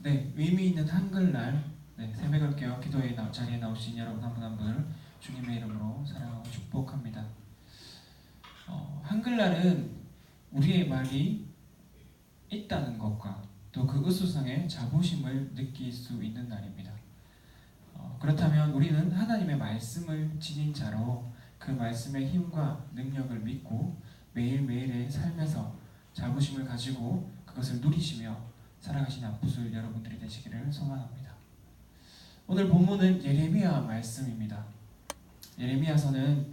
네, 의미 있는 한글날 새벽을 깨워 기도의 자리에 나오신 여러분 한 분 한 분을 주님의 이름으로 사랑하고 축복합니다. 한글날은 우리의 말이 있다는 것과 또 그 으수성의 자부심을 느낄 수 있는 날입니다. 그렇다면 우리는 하나님의 말씀을 지닌 자로 그 말씀의 힘과 능력을 믿고 매일매일의 삶에서 자부심을 가지고 그것을 누리시며 살아가시는 앞부술 여러분들이 되시기를 소망합니다. 오늘 본문은 예레미야 말씀입니다. 예레미야서는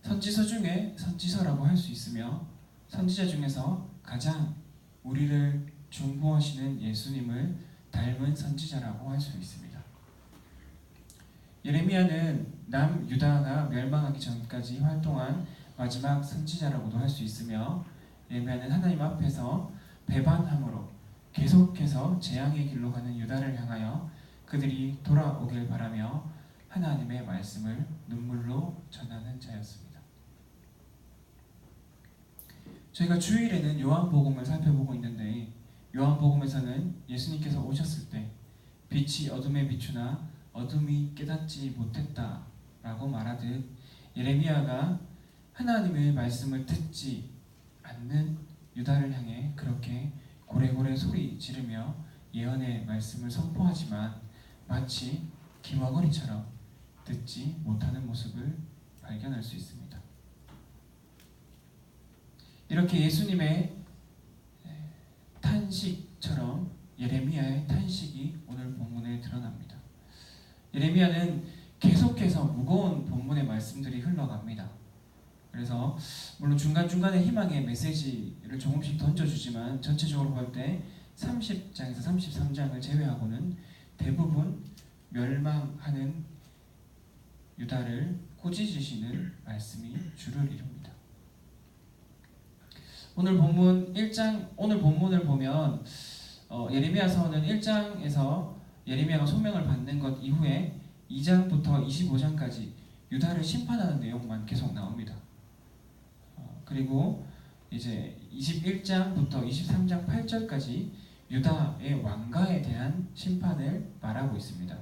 선지서 중에 선지서라고 할 수 있으며 선지자 중에서 가장 우리를 중보하시는 예수님을 닮은 선지자라고 할 수 있습니다. 예레미야는 남유다가 멸망하기 전까지 활동한 마지막 선지자라고도 할 수 있으며 예레미야는 하나님 앞에서 배반함으로 계속해서 재앙의 길로 가는 유다를 향하여 그들이 돌아오길 바라며 하나님의 말씀을 눈물로 전하는 자였습니다. 저희가 주일에는 요한복음을 살펴보고 있는데 요한복음에서는 예수님께서 오셨을 때 빛이 어둠에 비추나 어둠이 깨닫지 못했다 라고 말하듯 예레미야가 하나님의 말씀을 듣지 않는 유다를 향해 그렇게 고래고래 소리 지르며 예언의 말씀을 선포하지만 마치 귀머거리처럼 듣지 못하는 모습을 발견할 수 있습니다. 이렇게 예수님의 탄식처럼 예레미야의 탄식이 오늘 본문에 드러납니다. 예레미야는 계속해서 무거운 본문의 말씀들이 흘러갑니다. 그래서 물론 중간중간에 희망의 메시지를 조금씩 던져주지만 전체적으로 볼 때 30장에서 33장을 제외하고는 대부분 멸망하는 유다를 꾸짖으시는 말씀이 주를 이룹니다. 오늘 본문을 보면 예레미야서는 1장에서 예레미야가 소명을 받는 것 이후에 2장부터 25장까지 유다를 심판하는 내용만 계속 나옵니다. 그리고 이제 21장부터 23장 8절까지 유다의 왕가에 대한 심판을 말하고 있습니다.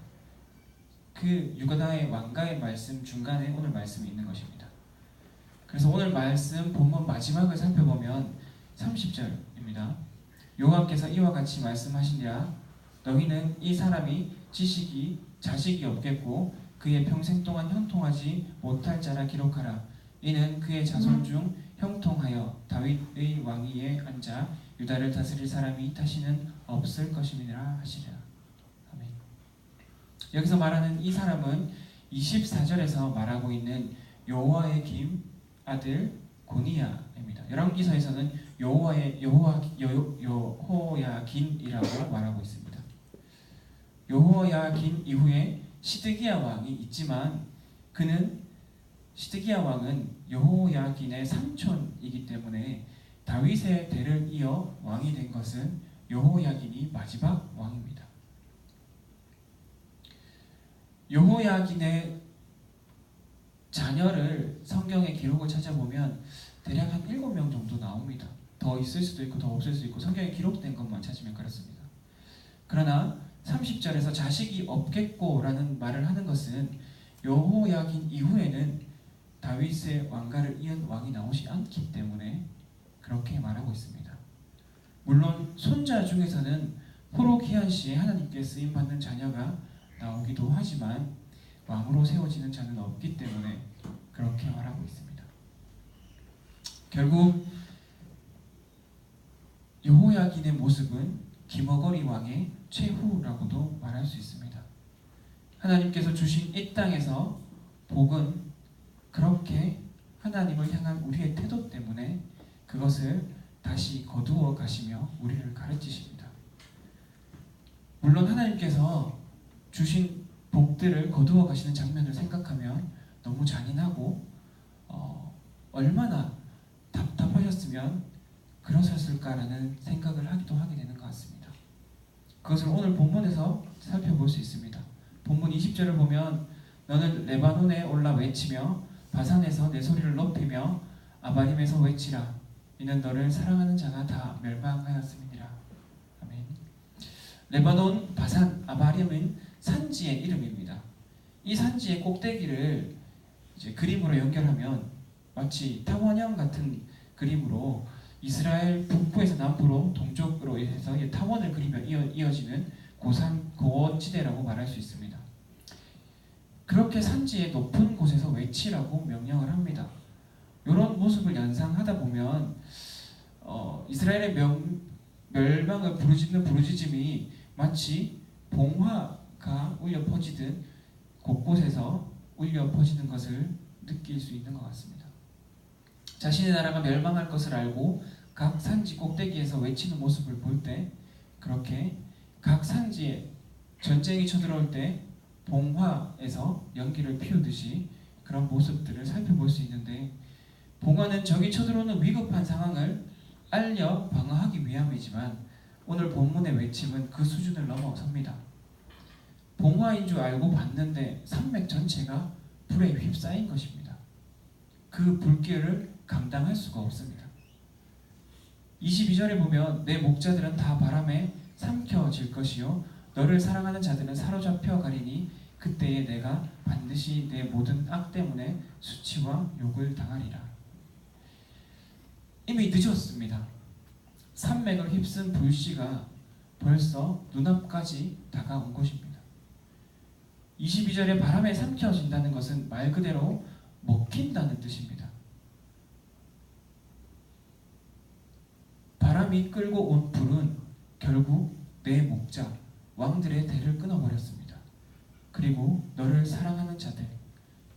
그 유다의 왕가의 말씀 중간에 오늘 말씀이 있는 것입니다. 그래서 오늘 말씀 본문 마지막을 살펴보면 30절입니다. 여호와께서 이와 같이 말씀하시니라 너희는 이 사람이 자식이 없겠고 그의 평생 동안 형통하지 못할 자라 기록하라. 이는 그의 자손 중 형통하여 다윗의 왕위에 앉아 유다를 다스릴 사람이 다시는 없을 것임이라 하시리라. 아멘. 여기서 말하는 이 사람은 24절에서 말하고 있는 여호와의 김 아들 고니야입니다. 열왕기서에서는 여호야긴이라고 말하고 있습니다. 여호야긴 이후에 시드기야 왕이 있지만 시드기야 왕은 여호야긴의 삼촌이기 때문에 다윗의 대를 이어 왕이 된 것은 여호야긴이 마지막 왕입니다. 여호야긴의 자녀를 성경의 기록을 찾아보면 대략 한 7명 정도 나옵니다. 더 있을 수도 있고 더 없을 수도 있고 성경에 기록된 것만 찾으면 그렇습니다. 그러나 30절에서 자식이 없겠고 라는 말을 하는 것은 여호야긴 이후에는 다윗의 왕가를 이은 왕이 나오지 않기 때문에 그렇게 말하고 있습니다. 물론 손자 중에서는 호록히안 시에 하나님께 쓰임받는 자녀가 나오기도 하지만 왕으로 세워지는 자는 없기 때문에 그렇게 말하고 있습니다. 결국 여호야긴의 모습은 기머거리 왕의 최후라고도 말할 수 있습니다. 하나님께서 주신 이 땅에서 복은 그렇게 하나님을 향한 우리의 태도 때문에 그것을 다시 거두어 가시며 우리를 가르치십니다. 물론 하나님께서 주신 복들을 거두어 가시는 장면을 생각하면 너무 잔인하고 얼마나 답답하셨으면 그러셨을까라는 생각을 하기도 하게 되는 것 같습니다. 그것을 오늘 본문에서 살펴볼 수 있습니다. 본문 20절을 보면 너는 레바논에 올라 외치며 바산에서 내 소리를 높이며 아바림에서 외치라. 이는 너를 사랑하는 자가 다 멸망하였음이니라. 아멘. 레바논 바산 아바림은 산지의 이름입니다. 이 산지의 꼭대기를 이제 그림으로 연결하면 마치 타원형 같은 그림으로 이스라엘 북부에서 남부로 동쪽으로 해서 타원을 그리며 이어지는 고원지대라고 말할 수 있습니다. 그렇게 산지의 높은 곳에서 외치라고 명령을 합니다. 이런 모습을 연상하다 보면 이스라엘의 멸망을 부르짖는 부르짖음이 마치 봉화가 울려 퍼지듯 곳곳에서 울려 퍼지는 것을 느낄 수 있는 것 같습니다. 자신의 나라가 멸망할 것을 알고 각 산지 꼭대기에서 외치는 모습을 볼 때 그렇게 각 산지에 전쟁이 쳐들어올 때 봉화에서 연기를 피우듯이 그런 모습들을 살펴볼 수 있는데, 봉화는 적이 쳐들어오는 위급한 상황을 알려 방어하기 위함이지만 오늘 본문의 외침은 그 수준을 넘어섭니다. 봉화인 줄 알고 봤는데 산맥 전체가 불에 휩싸인 것입니다. 그 불길을 감당할 수가 없습니다. 22절에 보면 내 목자들은 다 바람에 삼켜질 것이요 너를 사랑하는 자들은 사로잡혀 가리니 그때에 내가 반드시 내 모든 악 때문에 수치와 욕을 당하리라. 이미 늦었습니다. 산맥을 휩쓴 불씨가 벌써 눈앞까지 다가온 것입니다. 22절에 바람에 삼켜진다는 것은 말 그대로 먹힌다는 뜻입니다. 바람이 끌고 온 불은 결국 내 목자 왕들의 대를 끊어버렸습니다. 그리고 너를 사랑하는 자들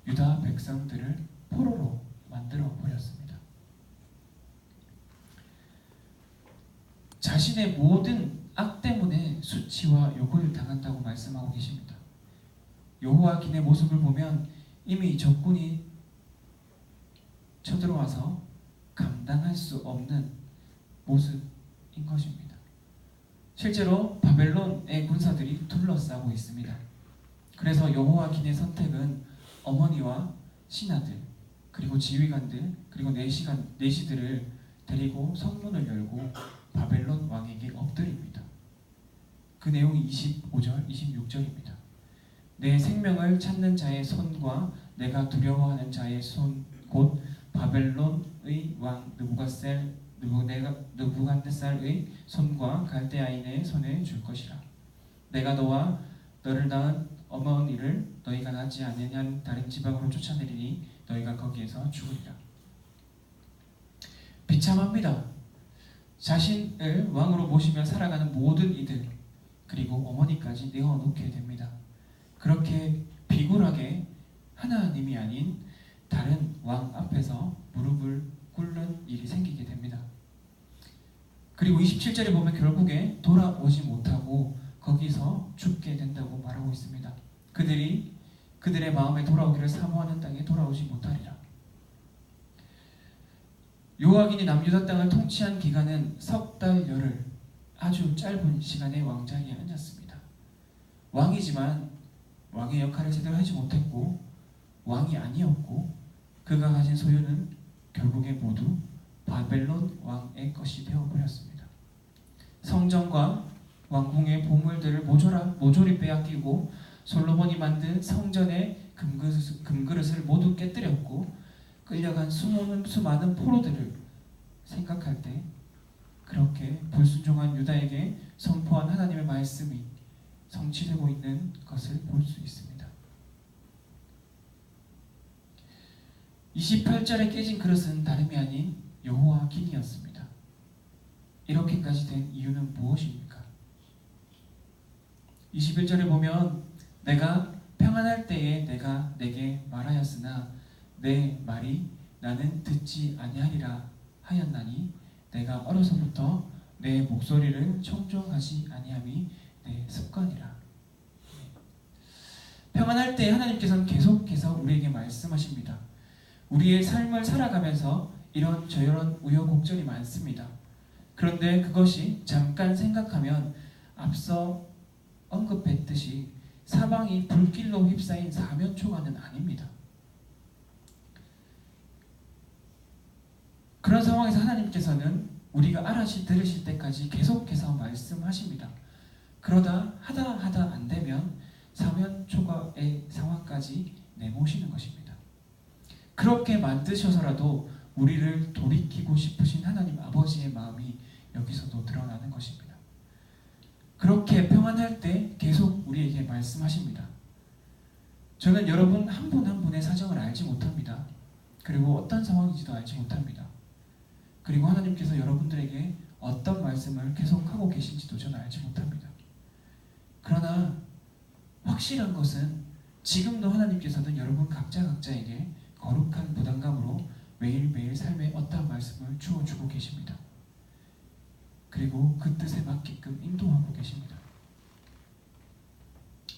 유다 백성들을 포로로 만들어 버렸습니다. 자신의 모든 악 때문에 수치와 욕을 당한다고 말씀하고 계십니다. 여호와긴의 모습을 보면 이미 적군이 쳐들어와서 감당할 수 없는 모습인 것입니다. 실제로 바벨론의 군사들이 둘러싸고 있습니다. 그래서 여호와긴의 선택은 어머니와 신하들 그리고 지휘관들 그리고 내시들을 데리고 성문을 열고 바벨론 왕에게 엎드립니다. 그 내용이 25절, 26절입니다. 내 생명을 찾는 자의 손과 내가 두려워하는 자의 손 곧 바벨론의 왕 느부갓네살의 손과 갈대아인의 손에 줄 것이라. 내가 너와 너를 낳은 어머니를 너희가 낳지 않으냐 다른 지방으로 쫓아내리니 너희가 거기에서 죽으리라. 비참합니다. 자신을 왕으로 모시며 살아가는 모든 이들 그리고 어머니까지 내어놓게 됩니다. 그렇게 비굴하게 하나님이 아닌 다른 왕 앞에서 무릎을 꿇는 일이 생기게 됩니다. 그리고 27절에 보면 결국에 돌아오지 못하고 거기서 죽게 된다고 말하고 있습니다. 그들의 마음에 돌아오기를 사모하는 땅에 돌아오지 못하리라. 요아긴이 남유다 땅을 통치한 기간은 석 달 열흘, 아주 짧은 시간의 왕자리에 앉았습니다. 왕이지만 왕의 역할을 제대로 하지 못했고 왕이 아니었고 그가 가진 소유는 결국에 모두 바벨론 왕의 것이 되어버렸습니다. 성전과 왕궁의 보물들을 모조리 빼앗기고 솔로몬이 만든 성전의 금그릇을 모두 깨뜨렸고 끌려간 수많은 포로들을 생각할 때 그렇게 불순종한 유다에게 선포한 하나님의 말씀이 성취되고 있는 것을 볼 수 있습니다. 28절에 깨진 그릇은 다름이 아닌 여호와긴이었습니다. 이렇게까지 된 이유는 무엇입니까? 21절에 보면 내가 평안할 때에 내가 내게 말하였으나 내 말이 나는 듣지 아니하리라 하였나니 내가 어려서부터 내 목소리를 청종하지 아니함이 내 습관이라. 평안할 때 하나님께서는 계속해서 우리에게 말씀하십니다. 우리의 삶을 살아가면서 이런 저런 우여곡절이 많습니다. 그런데 그것이 잠깐 생각하면 앞서 언급했듯이 사방이 불길로 휩싸인 사면초가는 아닙니다. 그런 상황에서 하나님께서는 우리가 알아시 들으실 때까지 계속해서 말씀하십니다. 그러다 하다 안 되면 사면 초과의 상황까지 내모시는 것입니다. 그렇게 만드셔서라도 우리를 돌이키고 싶으신 하나님 아버지의 마음이 여기서도 드러나는 것입니다. 그렇게 평안할 때 계속 우리에게 말씀하십니다. 저는 여러분 한 분 한 분의 사정을 알지 못합니다. 그리고 어떤 상황인지도 알지 못합니다. 그리고 하나님께서 여러분들에게 어떤 말씀을 계속하고 계신지도 저는 알지 못합니다. 그러나 확실한 것은 지금도 하나님께서는 여러분 각자에게 거룩한 부담감으로 매일매일 삶에 어떠한 말씀을 주어주고 계십니다. 그리고 그 뜻에 맞게끔 인도하고 계십니다.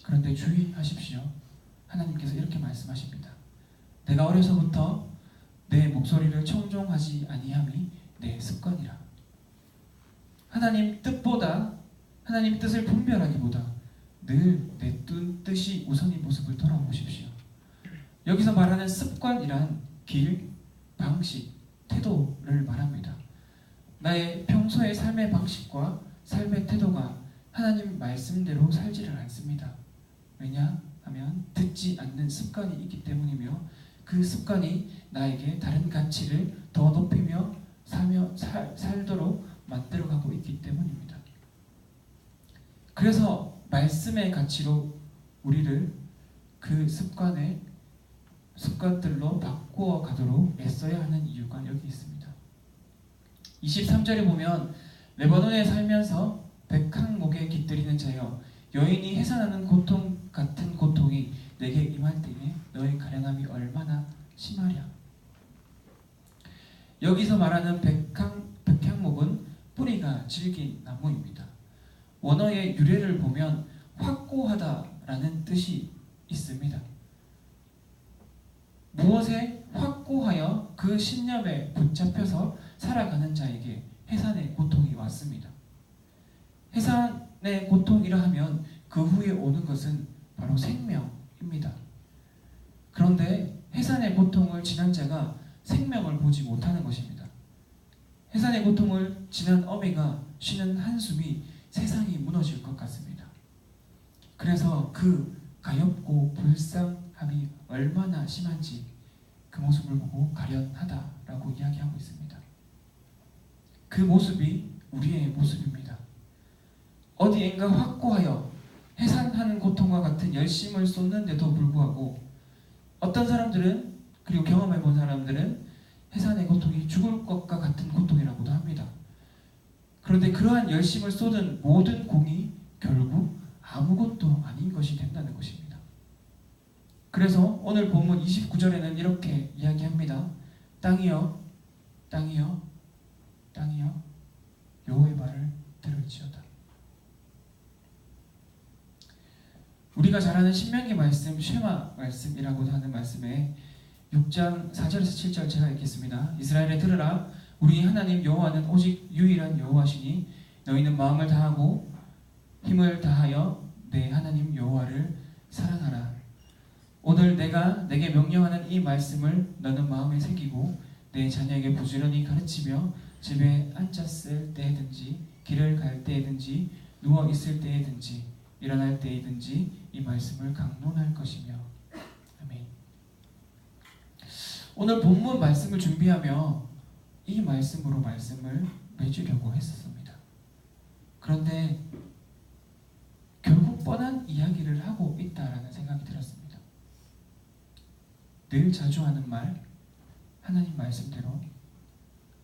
그런데 주의하십시오. 하나님께서 이렇게 말씀하십니다. 내가 어려서부터 내 목소리를 청종하지 아니함이 내 습관이라. 하나님 뜻을 분별하기보다 늘 내 뜻이 우선인 모습을 돌아보십시오. 여기서 말하는 습관이란 길, 방식, 태도를 말합니다. 나의 평소의 삶의 방식과 삶의 태도가 하나님 말씀대로 살지를 않습니다. 왜냐하면 듣지 않는 습관이 있기 때문이며 그 습관이 나에게 다른 가치를 더 높이며 살도록 만들어가고 있기 때문입니다. 그래서 말씀의 가치로 우리를 그 습관들로 바꾸어 가도록 애써야 하는 이유가 여기 있습니다. 23절에 보면 레바논에 살면서 백항목에 깃들이는 자여 여인이 해산하는 고통 같은 고통이 내게 임할 때에 너의 가련함이 얼마나 심하랴. 여기서 말하는 백향목은 뿌리가 질긴 나무입니다. 원어의 유래를 보면 확고하다라는 뜻이 있습니다. 무엇에 확고하여 그 신념에 붙잡혀서 살아가는 자에게 해산의 고통이 왔습니다. 해산의 고통이라 하면 그 후에 오는 것은 바로 생명입니다. 그런데 해산의 고통을 지난 자가 생명을 보지 못하는 것입니다. 해산의 고통을 지난 어미가 쉬는 한숨이 세상이 무너질 것 같습니다. 그래서 그 가엾고 불쌍함이 얼마나 심한지 그 모습을 보고 가련하다라고 이야기하고 있습니다. 그 모습이 우리의 모습입니다. 어디엔가 확고하여 해산하는 고통과 같은 열심을 쏟는데도 불구하고 어떤 사람들은, 그리고 경험해본 사람들은 해산의 고통이 죽을 것과 같은 고통이라고도 합니다. 그런데 그러한 열심을 쏟은 모든 공이 결국 아무것도 아닌 것이 된다는 것입니다. 그래서 오늘 본문 29절에는 이렇게 이야기합니다. 땅이여, 땅이여, 땅이여, 여호와의 말을 들을지어다. 우리가 잘 아는 신명기 말씀, 쉐마 말씀이라고 하는 말씀에 6장 4절에서 7절 제가 읽겠습니다. 이스라엘에 들으라. 우리 하나님 여호와는 오직 유일한 여호와시니 너희는 마음을 다하고 힘을 다하여 내 하나님 여호와를 사랑하라. 오늘 내가 내게 명령하는 이 말씀을 너는 마음에 새기고 내 자녀에게 부지런히 가르치며 집에 앉았을 때든지 길을 갈 때든지 누워 있을 때든지 일어날 때든지 이 말씀을 강론할 것이며. 아멘. 오늘 본문 말씀을 준비하며 이 말씀으로 말씀을 맺으려고 했었습니다. 그런데 결국 뻔한 이야기를 하고 있다라는 생각이 들었습니다. 늘 자주 하는 말, 하나님 말씀대로,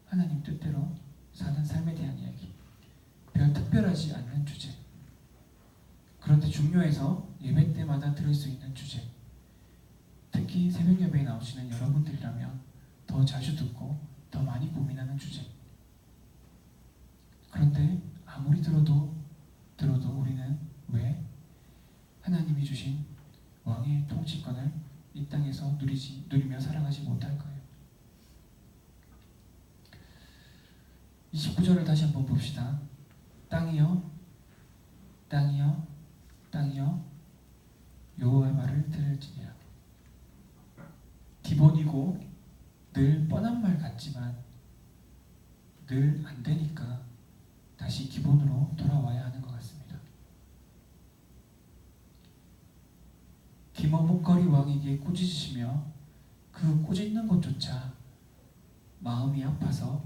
하나님 뜻대로 사는 삶에 대한 이야기, 별 특별하지 않는 주제, 그런데 중요해서 예배 때마다 들을 수 있는 주제, 특히 새벽 예배에 나오시는 여러분들이라면 더 자주 듣고 더 많이 고민하는 주제. 그런데 아무리 들어도 우리는 왜 하나님이 주신 왕의 통치권을 이 땅에서 누리며 살아가지 못할까요? 29절을 다시 한번 봅시다. 땅이여, 땅이여, 땅이여, 여호와의 말을 들을지니라. 기본이고 늘 뻔한 말 같지만 늘 안 되니까 다시 기본으로 돌아와야 하는 것 같습니다. 귀머뭇거리 왕에게 꾸짖으시며 그 꾸짖는 것조차 마음이 아파서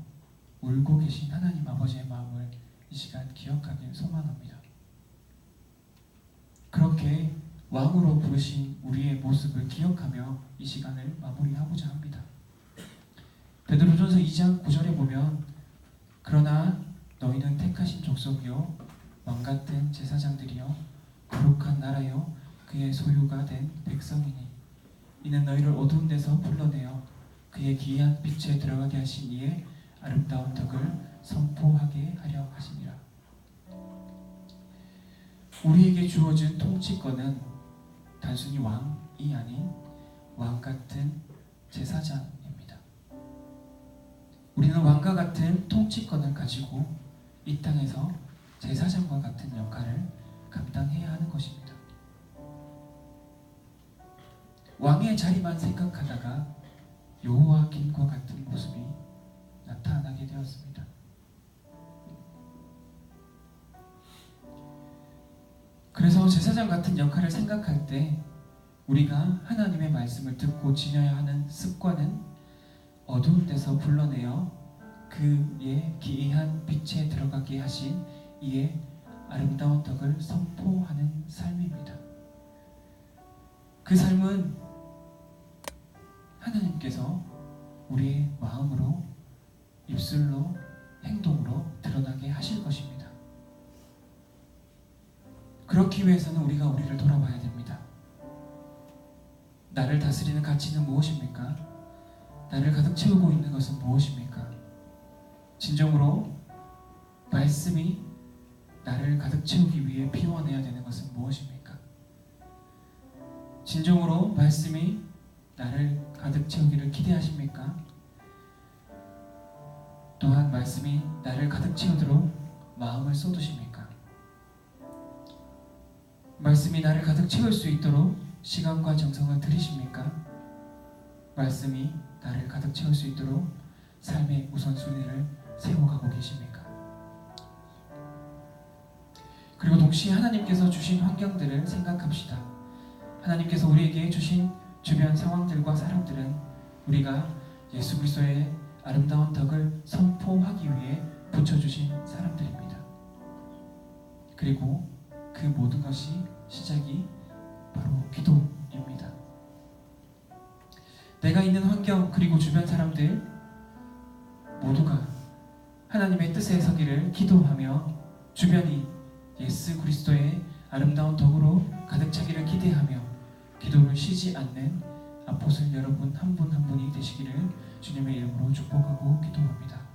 울고 계신 하나님 아버지의 마음을 이 시간 기억하길 소망합니다. 그렇게 왕으로 부르신 우리의 모습을 기억하며 이 시간을 마무리하고자 합니다. 베드로전서 2장 9절에 보면 그러나 너희는 택하신 족속이요 왕같은 제사장들이요 거룩한 나라요 그의 소유가 된 백성이니 이는 너희를 어두운 데서 불러내어 그의 기이한 빛에 들어가게 하신 이의 아름다운 덕을 선포하게 하려 하시니라. 우리에게 주어진 통치권은 단순히 왕이 아닌 왕같은 제사장입니다. 우리는 왕과 같은 통치권을 가지고 이 땅에서 제사장과 같은 역할을 감당해야 하는 것입니다. 왕의 자리만 생각하다가 여호와김과 같은 모습이 나타나게 되었습니다. 그래서 제사장 같은 역할을 생각할 때 우리가 하나님의 말씀을 듣고 지녀야 하는 습관은 어두운 데서 불러내어 그의 기이한 빛에 들어가게 하신 이의 아름다운 덕을 선포하는 삶입니다. 그 삶은 하나님께서 우리의 마음으로, 입술로, 행동으로 드러나게 하실 것입니다. 그렇기 위해서는 우리가 우리를 돌아봐야 됩니다. 나를 다스리는 가치는 무엇입니까? 나를 가득 채우고 있는 것은 무엇입니까? 진정으로 말씀이 나를 가득 채우기 위해 피워내야 되는 것은 무엇입니까? 진정으로 말씀이 나를 가득 채우기를 기대하십니까? 또한 말씀이 나를 가득 채우도록 마음을 쏟으십니까? 말씀이 나를 가득 채울 수 있도록 시간과 정성을 들이십니까? 말씀이 나를 가득 채울 수 있도록 삶의 우선순위를 세워가고 계십니까? 그리고 동시에 하나님께서 주신 환경들을 생각합시다. 하나님께서 우리에게 주신 주변 상황들과 사람들은 우리가 예수 그리스도의 아름다운 덕을 선포하기 위해 붙여주신 사람들입니다. 그리고 그 모든 것이 시작이 바로 기도입니다. 내가 있는 환경 그리고 주변 사람들 모두가 하나님의 뜻에 서기를 기도하며 주변이 예수 그리스도의 아름다운 덕으로 가득 차기를 기대하며 기도를 쉬지 않는 아포스톨 여러분 한 분 한 분이 되시기를 주님의 이름으로 축복하고 기도합니다.